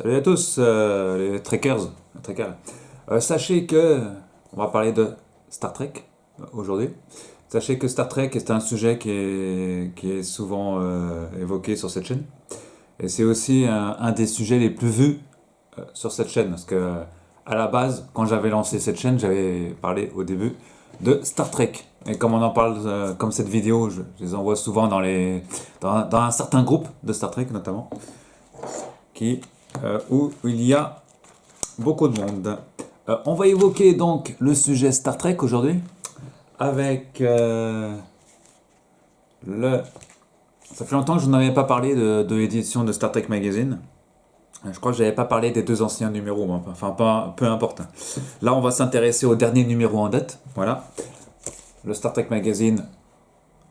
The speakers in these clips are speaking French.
Salut à tous, les trekkers. Sachez que on va parler de Star Trek aujourd'hui. Sachez que Star Trek est un sujet qui est souvent évoqué sur cette chaîne. Et c'est aussi un des sujets les plus vus sur cette chaîne. Parce que à la base, quand j'avais lancé cette chaîne, j'avais parlé au début de Star Trek. Et comme on en parle, comme cette vidéo, je les envoie souvent dans un certain groupe de Star Trek notamment, où il y a beaucoup de monde. On va évoquer donc le sujet Star Trek aujourd'hui avec le... Ça fait longtemps que je n'avais pas parlé de l'édition de Star Trek Magazine. Je crois que je n'avais pas parlé des deux anciens numéros, enfin peu importe. Là, on va s'intéresser au dernier numéro en date. Voilà, le Star Trek Magazine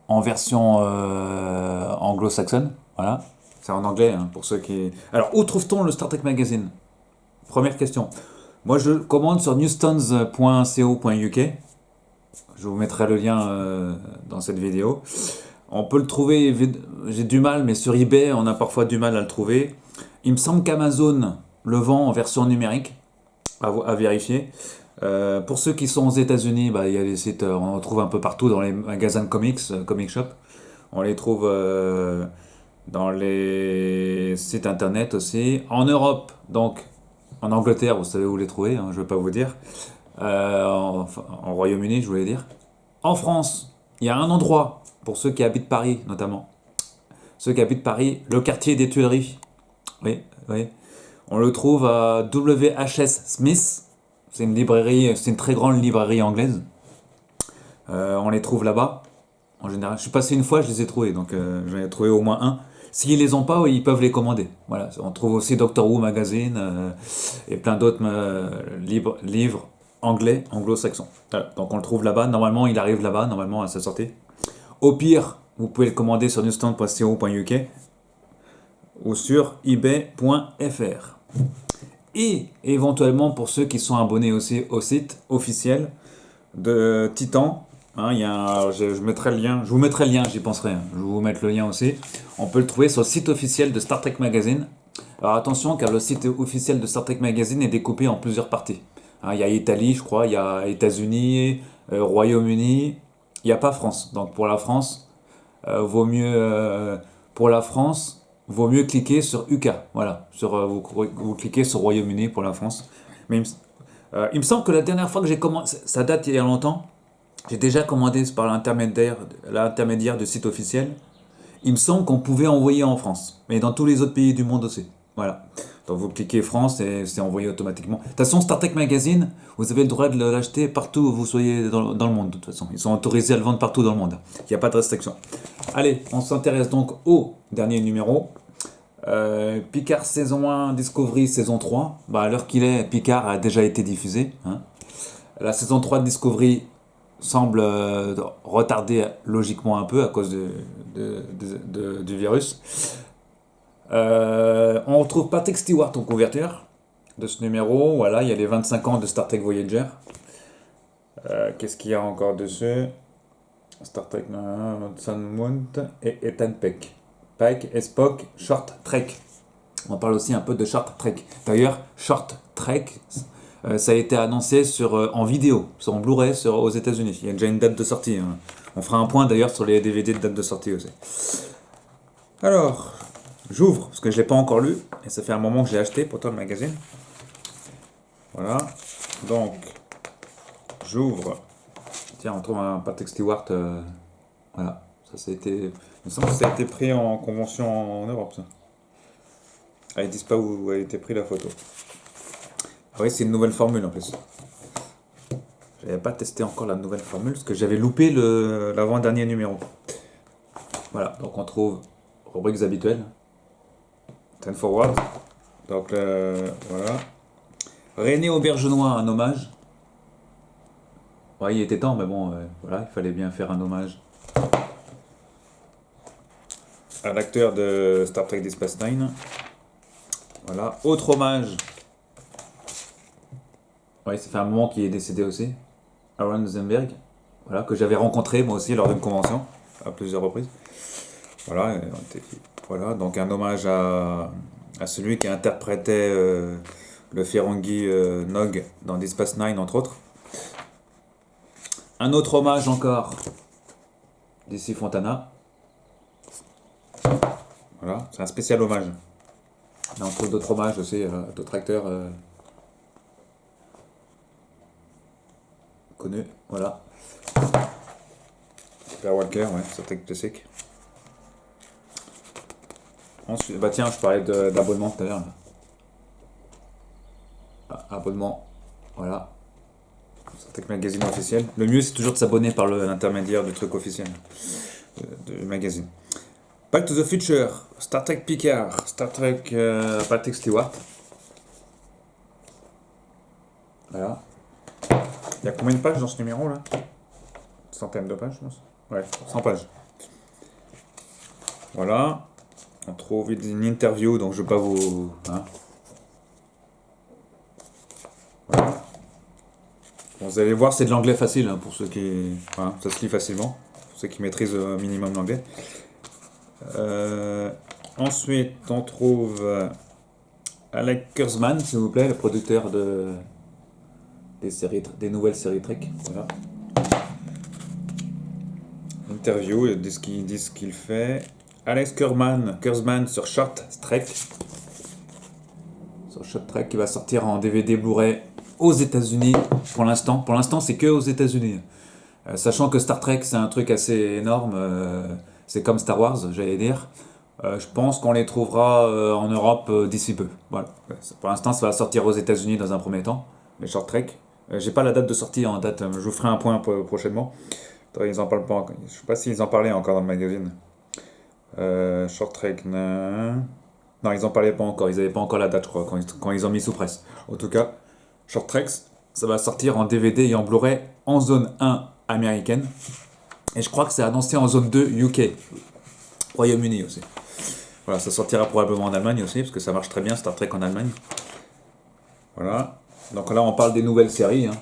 en version anglo-saxonne. Voilà, c'est en anglais pour ceux qui. Alors, où trouve-t-on le Star Trek Magazine? Première question. Moi, je le commande sur newstones.co.uk. Je vous mettrai le lien dans cette vidéo. On peut le trouver, j'ai du mal, mais sur eBay, on a parfois du mal à le trouver. Il me semble qu'Amazon le vend en version numérique, à vérifier. Pour ceux qui sont aux États-Unis, il y a des sites, on en trouve un peu partout dans les magasins de comics, comic shop. On les trouve dans les sites internet aussi. En Europe, donc en Angleterre, vous savez où les trouver, je ne vais pas vous dire. En Royaume-Uni, je voulais dire. En France, il y a un endroit, pour ceux qui habitent Paris notamment. Ceux qui habitent Paris, le quartier des Tuileries. Oui, oui. On le trouve à WHS Smith. C'est une librairie, c'est une très grande librairie anglaise. On les trouve là-bas. En général, je suis passé une fois, je les ai trouvés, donc j'en ai trouvé au moins un. S'ils les ont pas, ils peuvent les commander. Voilà, on trouve aussi Doctor Who Magazine et plein d'autres livres anglais, anglo-saxons. Voilà, donc on le trouve là-bas. Normalement, il arrive là-bas, normalement à sa sortie. Au pire, vous pouvez le commander sur newsstand.co.uk ou sur ebay.fr. Et éventuellement pour ceux qui sont abonnés aussi au site officiel de Titan, je mettrai le lien, je vous mettrai le lien, j'y penserai, je vais vous mettre le lien aussi. On peut le trouver sur le site officiel de Star Trek Magazine. Alors attention, car le site officiel de Star Trek Magazine est découpé en plusieurs parties. Il y a Italie, je crois, il y a États-Unis, Royaume-Uni, il n'y a pas France. Donc pour la France, vaut mieux cliquer sur UK. Voilà, vous cliquez sur Royaume-Uni pour la France. Mais il me semble que la dernière fois que j'ai commandé, ça date il y a longtemps, j'ai déjà commandé par l'intermédiaire du site officiel. Il me semble qu'on pouvait envoyer en France, mais dans tous les autres pays du monde aussi. Voilà. Donc vous cliquez France et c'est envoyé automatiquement. De toute façon, Star Trek Magazine, vous avez le droit de l'acheter partout où vous soyez dans le monde. De toute façon, ils sont autorisés à le vendre partout dans le monde. Il n'y a pas de restriction. Allez, on s'intéresse donc au dernier numéro. Picard saison 1, Discovery saison 3. À l'heure qu'il est, Picard a déjà été diffusé. La saison 3 de Discovery semble retarder logiquement un peu à cause du virus. On retrouve Patrick Stewart en couverture de ce numéro. Voilà, il y a les 25 ans de Star Trek Voyager. Qu'est-ce qu'il y a encore dessus? Star Trek Sun Mount et Ethan Peck. Pike et Spock, Short Trek. On parle aussi un peu de Short Trek. D'ailleurs, Short Trek, ça a été annoncé en vidéo, en Blu-ray aux États-Unis. Il y a déjà une date de sortie. On fera un point d'ailleurs sur les DVD de date de sortie aussi. Alors, j'ouvre, parce que je ne l'ai pas encore lu, et ça fait un moment que je l'ai acheté, pourtant le magazine. Voilà, donc, j'ouvre. Tiens, on trouve un Patrick Stewart. Voilà, il me semble que ça a été pris en convention en Europe, ça. Ils disent pas où a été pris la photo. Ah oui, c'est une nouvelle formule en plus. J'avais pas testé encore la nouvelle formule, parce que j'avais loupé l'avant-dernier numéro. Voilà, donc on trouve rubriques habituelles. Ten Forward. Donc voilà. René Aubergenois, un hommage. Ouais, il était temps, mais bon, voilà, il fallait bien faire un hommage à l'acteur de Star Trek Deep Space Nine. Voilà, autre hommage. Ouais, ça fait un moment qu'il est décédé aussi. Aaron Zenberg, voilà, que j'avais rencontré moi aussi lors d'une convention, à plusieurs reprises. Voilà, voilà, donc un hommage à à celui qui interprétait le Ferengi Nog dans Deep Space Nine, entre autres. Un autre hommage encore d'ici Fontana. Voilà, c'est un spécial hommage. Là, on trouve d'autres hommages aussi, d'autres acteurs connus. Voilà. Super Walker, ouais, c'est classique. Ensuite, bah tiens, je parlais d'abonnement tout à l'heure. Ah, abonnement, voilà. Star Trek Magazine officiel. Le mieux, c'est toujours de s'abonner par l'intermédiaire du truc officiel du magazine. Back to the Future, Star Trek Picard, Star Trek Patrick Stewart. Voilà. Il y a combien de pages dans ce numéro là? Une centaine de pages, je pense. Ouais, 100 pages. Voilà. On trouve une interview, donc je ne vais pas vous. Hein. Voilà. Bon, vous allez voir, c'est de l'anglais facile hein, pour ceux qui. Voilà, ça se lit facilement, pour ceux qui maîtrisent au minimum l'anglais. Ensuite, on trouve Alec Kurtzman, s'il vous plaît, le producteur des nouvelles séries Trek. Voilà. Interview, ils disent ce qu'il fait. Alex Kurtzman sur Short Trek. Sur Short Trek qui va sortir en DVD Blu-ray aux États-Unis pour l'instant. Pour l'instant, c'est que aux États-Unis. Sachant que Star Trek, c'est un truc assez énorme. C'est comme Star Wars, j'allais dire. Je pense qu'on les trouvera en Europe d'ici peu. Voilà. Pour l'instant, ça va sortir aux États-Unis dans un premier temps, les Short Trek. J'ai pas la date de sortie en date, je vous ferai un point prochainement. Ils en parlent pas encore. Je sais pas s'ils en parlaient encore dans le magazine. Short Trek, non, ils en parlaient pas encore. Ils n'avaient pas encore la date, je crois, quand ils ont mis sous presse. En tout cas, Short Trek, ça va sortir en DVD et en Blu-ray en zone 1 américaine. Et je crois que c'est annoncé en zone 2 UK, Royaume-Uni aussi. Voilà, ça sortira probablement en Allemagne aussi, parce que ça marche très bien Star Trek en Allemagne. Voilà. Donc là, on parle des nouvelles séries. Hein.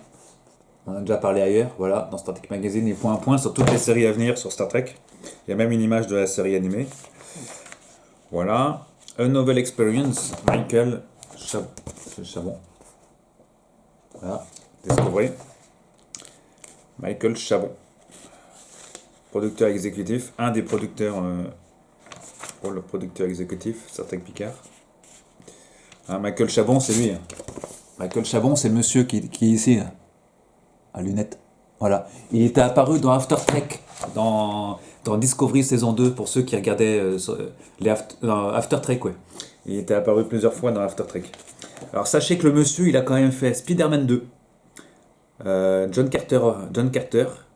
On a déjà parlé ailleurs. Voilà, dans Star Trek Magazine, il point à point sur toutes les séries à venir sur Star Trek. Il y a même une image de la série animée. Voilà. A Novel Experience, Michael Chabon. Voilà, Discovery. Michael Chabon. Producteur exécutif, un des producteurs pour le producteur exécutif, Star Trek Picard. Hein, Michael Chabon, c'est lui. Hein. Michael Chabon, c'est le monsieur qui est ici, là, à lunettes. Voilà. Il était apparu dans After Trek, dans Discovery saison 2, pour ceux qui regardaient les After Trek, ouais. Il était apparu plusieurs fois dans After Trek. Alors sachez que le monsieur, il a quand même fait Spider-Man 2, John Carter,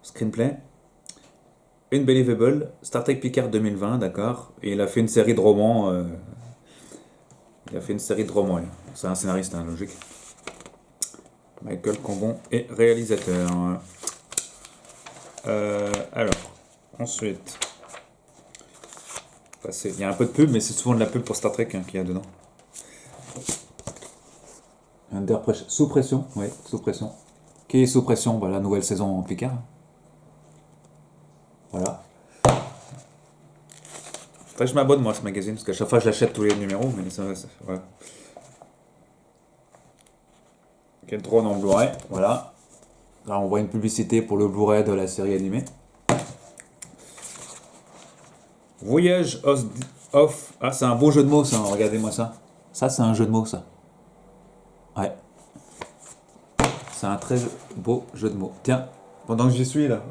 screenplay, Unbelievable, Star Trek Picard 2020, d'accord. Et il a fait une série de romans. C'est un scénariste, hein, logique. Michael Chabon est réalisateur. Alors, ensuite. Il y a un peu de pub, mais c'est souvent de la pub pour Star Trek hein, qu'il y a dedans. Sous pression, oui, sous pression. Qui est sous pression? Bah, la nouvelle saison en Picard. Voilà. Après, je m'abonne moi à ce magazine, parce qu'à chaque fois je l'achète tous les numéros, mais ça voilà. Quel drone en Blu-ray, voilà. Là on voit une publicité pour le Blu-ray de la série animée. Voyage off. Ah, c'est un beau jeu de mots ça, regardez-moi ça. Ça, c'est un jeu de mots ça. Ouais. C'est un très beau jeu de mots. Tiens, pendant que j'y suis là,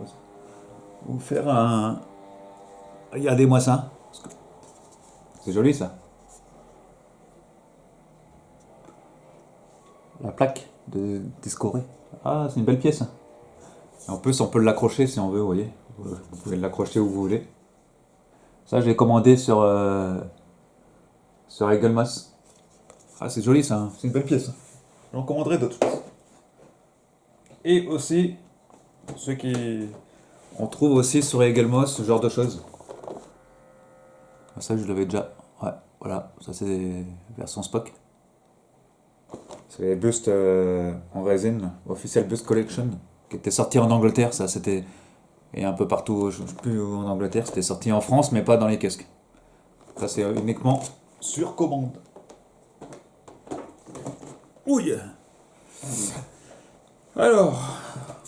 vous faire un. Regardez-moi ça. C'est joli ça. La plaque de Discovery. Ah, c'est une belle pièce. Et en plus, on peut l'accrocher si on veut, vous voyez. Vous pouvez l'accrocher où vous voulez. Ça, je l'ai commandé sur Eagle Moss. Ah, c'est joli ça. Hein. C'est une belle pièce. J'en commanderai d'autres. Et aussi, ceux qui. On trouve aussi sur Eagle Moss ce genre de choses. Ça, je l'avais déjà. Ouais, voilà. Ça, c'est version Spock. C'est les bustes en résine, Official Bust Collection, qui était sorti en Angleterre. Ça, c'était. Et un peu partout, je ne sais plus où en Angleterre. C'était sorti en France, mais pas dans les kiosques. Ça, c'est uniquement sur commande. Ouille. Alors,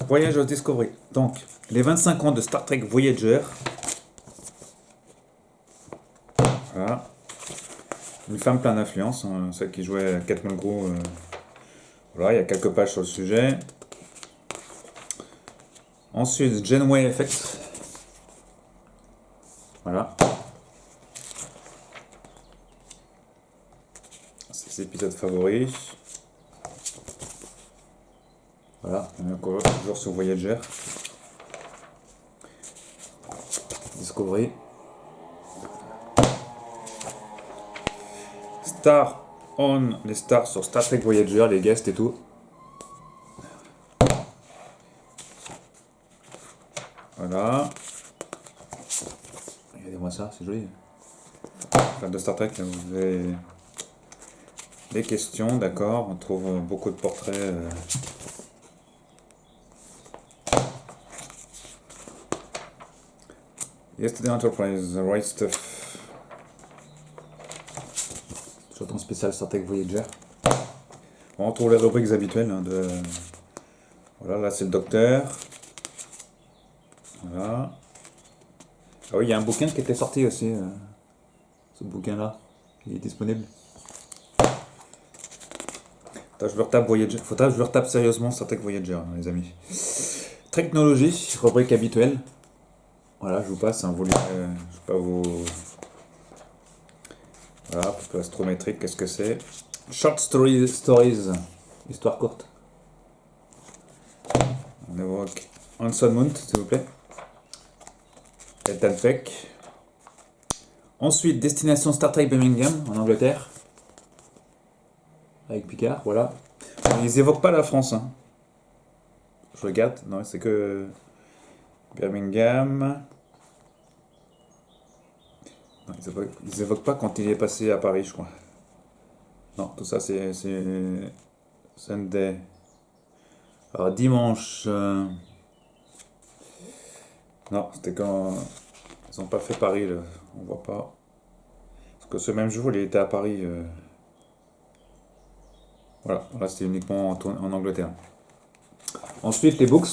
Voyage of Discovery. Donc, les 25 ans de Star Trek Voyager. Voilà. Une femme pleine d'influence, hein, celle qui jouait Kate Mulgrew. Voilà, il y a quelques pages sur le sujet. Ensuite, Janeway Effect. Voilà. C'est ses épisodes favoris. Voilà, on est encore toujours sur Voyager. Discovery. Star on, les stars sur Star Trek Voyager, les guests et tout. Voilà. Regardez-moi ça, c'est joli. Fan de Star Trek, là, vous avez des questions, d'accord. On trouve beaucoup de portraits. Yesterday Enterprise, The Right Stuff. Surtout en spécial Star Trek Voyager. On retrouve les rubriques habituelles. Hein, voilà, là c'est le docteur. Voilà. Ah oui, il y a un bouquin qui était sorti aussi. Ce bouquin-là, il est disponible. Faut que je le retape sérieusement Star Trek Voyager, hein, les amis. Technologie, rubrique habituelle. Voilà, je vous passe, hein, je sais pas vous... Voilà, peu astrométrique, qu'est-ce que c'est? Short stories, histoire courte. On évoque Hanson Mount, s'il vous plaît. Ethan Peck. Ensuite, Destination Star Trek Birmingham, en Angleterre. Avec Picard, voilà. Ils évoquent pas la France, hein. Je regarde, non, c'est que Birmingham. Non, ils évoquent pas quand il est passé à Paris, je crois. Non, tout ça c'est Sunday. Alors dimanche. Non, c'était quand ils ont pas fait Paris, là. On voit pas. Parce que ce même jour, il était à Paris. Voilà, là c'était uniquement en Angleterre. Ensuite, les books.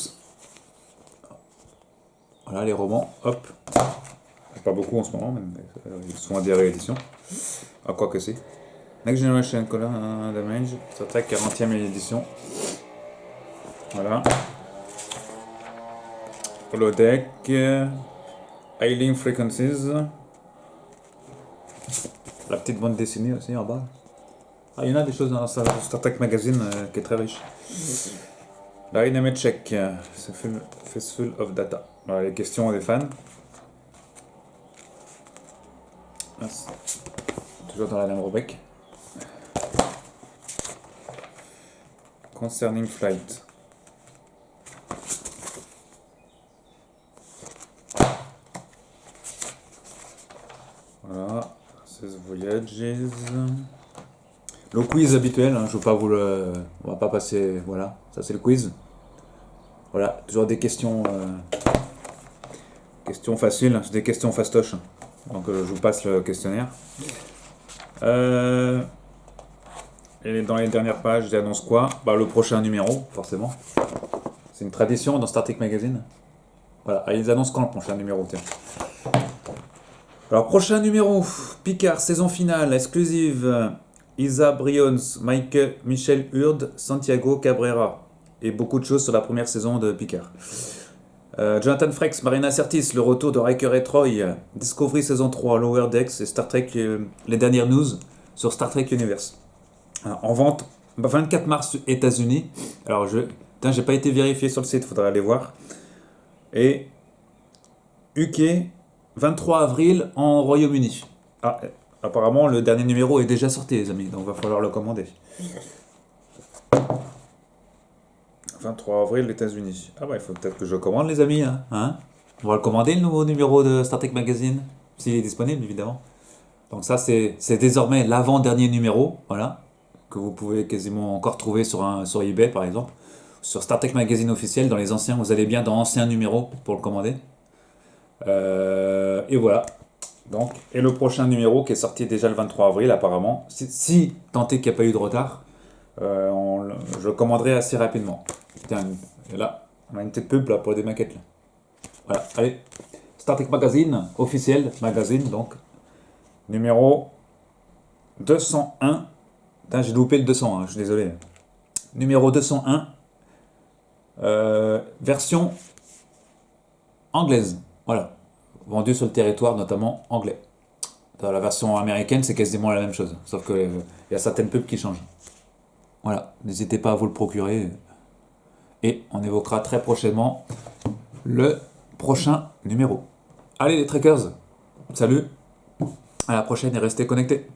Voilà, les romans, hop. Pas beaucoup en ce moment, mais ils sont à des rééditions. Ah, quoi que c'est. Next Generation Color Damage, Star Trek 40e édition. Voilà. Holodeck. Hailing Frequencies. La petite bande dessinée aussi en bas. Ah, il y en a des choses dans Star Trek Magazine qui est très riche. La Dynamite Check, c'est Fistful of Data. Voilà, les questions des fans. Toujours dans la même rubrique. Concerning Flight. Voilà, 16 Voyages. Le quiz habituel, hein, je ne vais pas vous le... On va pas passer... Voilà, ça c'est le quiz. Voilà, toujours des questions... questions faciles, c'est des questions fastoches. Donc je vous passe le questionnaire. Et dans les dernières pages, j'annonce quoi? Bah, le prochain numéro, forcément. C'est une tradition dans Star Trek Magazine. Voilà, ils annoncent quand le prochain numéro, tiens. Alors, prochain numéro, Picard, saison finale, exclusive, Isa Brions, Michel Hurd, Santiago Cabrera. Et beaucoup de choses sur la première saison de Picard. Jonathan Frakes, Marina Sirtis, le retour de Riker et Troy, Discovery saison 3, Lower Decks et Star Trek, les dernières news sur Star Trek Universe. Alors, en vente, 24 mars États-Unis. Alors, j'ai pas été vérifié sur le site, faudra aller voir. Et UK, 23 avril en Royaume-Uni. Ah, apparemment, le dernier numéro est déjà sorti, les amis, donc va falloir le commander. 23 avril, les États-Unis. Ah bah, il faut peut-être que je le commande, les amis. Hein. On va le commander, le nouveau numéro de Star Trek Magazine, s'il est disponible, évidemment. Donc ça, c'est désormais l'avant-dernier numéro, voilà, que vous pouvez quasiment encore trouver sur eBay, par exemple. Sur Star Trek Magazine officiel, dans les anciens, vous allez bien dans anciens numéros pour le commander. Et voilà. Donc, et le prochain numéro qui est sorti déjà le 23 avril, apparemment, si tant est qu'il n'y a pas eu de retard, Je le commanderai assez rapidement. Tiens, et là, on a une petite pub là pour des maquettes là. Voilà, allez. Star Trek Magazine, officiel magazine, donc numéro 201. Putain, j'ai loupé le 201, je suis désolé. Numéro 201, version anglaise. Voilà, vendu sur le territoire notamment anglais. Dans la version américaine, c'est quasiment la même chose, sauf que il y a certaines pubs qui changent. Voilà, n'hésitez pas à vous le procurer. Et on évoquera très prochainement le prochain numéro. Allez les trekkers, salut, à la prochaine et restez connectés.